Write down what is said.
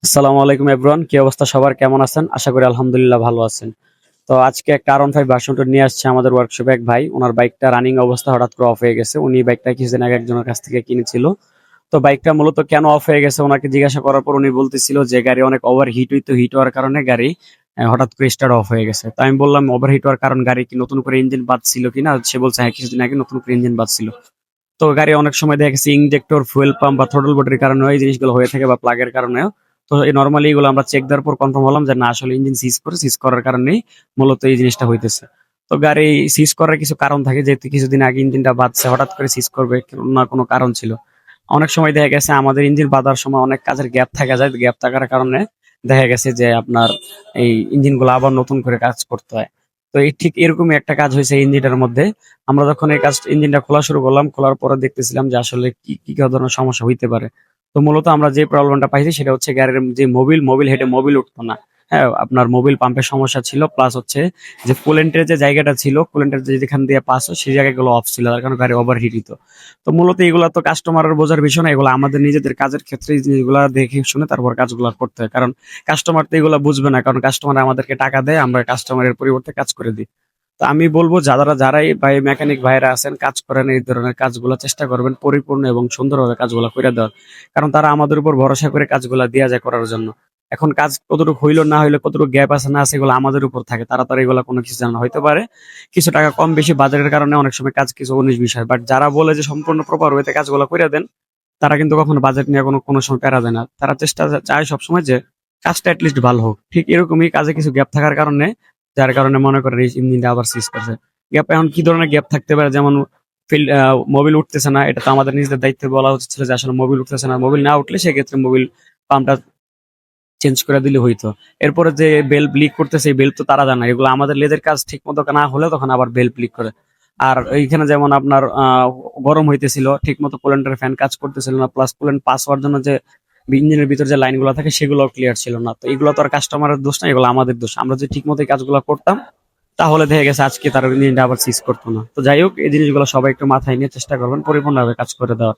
আসসালামু আলাইকুম এভরিওয়ান, কি অবস্থা সবার, কেমন আছেন? আশা করি আলহামদুলিল্লাহ ভালো আছেন। তো আজকে একটা R15 ভার্সন 2 নিয়ে আসছে আমাদের ওয়ার্কশপে এক ভাই। ওনার বাইকটা রানিং অবস্থা হঠাৎ করে অফ হয়ে গেছে। উনি বাইকটা কিছুদিন আগে একজনের কাছ থেকে কিনেছিল। তো বাইকটা মূলত কেন অফ হয়ে গেছে ওনাকে জিজ্ঞাসা করার পর উনি বলতেছিল যে গাড়ি অনেক ওভার হিট হইতো, হিট হওয়ার কারণে গাড়ি হঠাৎ করে স্টার্ট অফ হয়ে গেছে। তো আমি বললাম ওভার হিট হওয়ার কারণ গাড়ি কি নতুন করে ইঞ্জিন বাজছিল কিনা? সে বলছে হ্যাঁ, কিছুদিন আগে নতুন করে ইঞ্জিন বাজছিল। তো গাড়ি অনেক সময় দেখা গেছে ইনজেক্টর, ফুয়েল পাম্প বা থ্রোটল বডির কারণে এই জিনিসগুলো হয়ে থাকে বা প্লাগের কারণেও। তো এই নরমালি এগুলো আমরা চেক দেওয়ার পর কনফার্ম হলাম যে না, আসলে ইঞ্জিন সিজ করে, সিজ করার কারণেই মূলত এই জিনিসটা হইতেছে। তো গাড়ি সিজ করার কিছু কারণ থাকে, যেহেতু কিছুদিন আগে ইঞ্জিনটা বাজছে, হঠাৎ করে সিজ করবে না, কোনো কারণ ছিল। অনেক সময় দেখা গেছে আমাদের ইঞ্জিন বাঁধার সময় অনেক কাজের গ্যাপ থাকা যায়, গ্যাপ থাকার কারণে দেখা গেছে যে আপনার এই ইঞ্জিন গুলো আবার নতুন করে কাজ করতে হয়। তো এই ঠিক এরকমই একটা কাজ হয়েছে ইঞ্জিনটার মধ্যে। আমরা যখন এই কাজ ইঞ্জিনটা খোলা শুরু করলাম, খোলার পরে দেখতেছিলাম যে আসলে কি কি ধরনের সমস্যা হইতে পারে। তো মূলত আমরা যে প্রবলেমটা পাইছি সেটা হচ্ছে গাড়ির যে মোবিল হেডে মোবিল উঠতো না। হ্যাঁ, আপনার মোবিল পাম্পের সমস্যা ছিল, প্লাস হচ্ছে যে কুলেন্টের যে জায়গাটা ছিল, কুলেন্টের যেখান দিয়ে পাস হয় সেই জায়গাগুলো অফ ছিল, তার কারণে গাড়ি ওভার হিট হতো। তো মূলত এগুলা তো কাস্টমারের বোঝার বিষয় না, এগুলো আমাদের নিজেদের কাজের ক্ষেত্রে এই জিনিসগুলা দেখে শুনে তারপর কাজগুলো করতে হয়। কারণ কাস্টমার তো এগুলো বুঝবে না, কারণ কাস্টমার আমাদেরকে টাকা দেয়, আমরা কাস্টমারের পরিবর্তে কাজ করে দিই। তো আমি বলবো যারাই ভাই মেকানিক ভাইরা আছেন, কাজ করেন, এই ধরনের কাজগুলো চেষ্টা করবেন পরিপূর্ণ এবং সুন্দরভাবে কাজগুলো করে দেওয়ার। কারণ তারা আমাদের উপর ভরসা করে কাজগুলো দেওয়া যায় করার জন্য। এখন কাজ কতটুকু হইলো না হইলো, কতটুকু গ্যাপ আছে না আছে, এগুলো আমাদের উপর থাকে। তারা তো আর এগুলো কোনো কিছু জানা হইতে পারে কিছু টাকা কম বেশি বাজারের কারণে অনেক সময় কাজ কিছু 19-20 হয়, বাট যারা বলে যে সম্পূর্ণ প্রপার ওয়েতে কাজগুলো করে দেন, তারা কিন্তু কখনো বাজেট নিয়ে কোনো সময় প্যারা দেয় না। তারা চেষ্টা চায় সবসময় যে কাজটা লিস্ট ভালো হোক। ঠিক এরকমই কাজে কিছু গ্যাপ থাকার কারণে, যার কারণে মনে করেন এই ইঞ্জিনটা আবার সিজ করছে। গ্যাপ এখন কি ধরনের গ্যাপ থাকতে পারে, যেমন মোবিল উঠতেছে না, এটা তো আমাদের নিজেদের দায়িত্বে বলা উচিত ছিল যে আসলে মোবিল উঠতেছে না, মোবিল না উঠলে সেক্ষেত্রে মোবিল পাম্পটা চেঞ্জ করে দিলে হইতো। এরপরে যে বেল্ট লিক করতেছে, এই বেল্ট তো তারা জানে, এগুলো আমাদের লেদের কাজ ঠিক মতো না হলে তখন আবার বেল্ট লিক করে। আর এইখানে যেমন আপনার গরম হইতেছিল, ঠিক মতো কুলেন্টের ফ্যান কাজ করতেছিল না, প্লাস কুলেন্ট পাস হওয়ার জন্য যে ইঞ্জিনের ভিতর যে লাইনগুলো থাকে সেগুলো ক্লিয়ার ছিল না। তো এগুলো তো আর কাস্টমারের দোষ না, এগুলো আমাদের দোষ। আমরা যদি ঠিক মতো এই কাজগুলো করতাম তাহলে দেখা গেছে আজকে তার ইঞ্জিনটা আবার সিজ করতো না। তো যাই হোক, এই জিনিসগুলো সবাই একটু মাথায় নিয়ে চেষ্টা করবেন পরিপূর্ণভাবে কাজ করে দেওয়ার।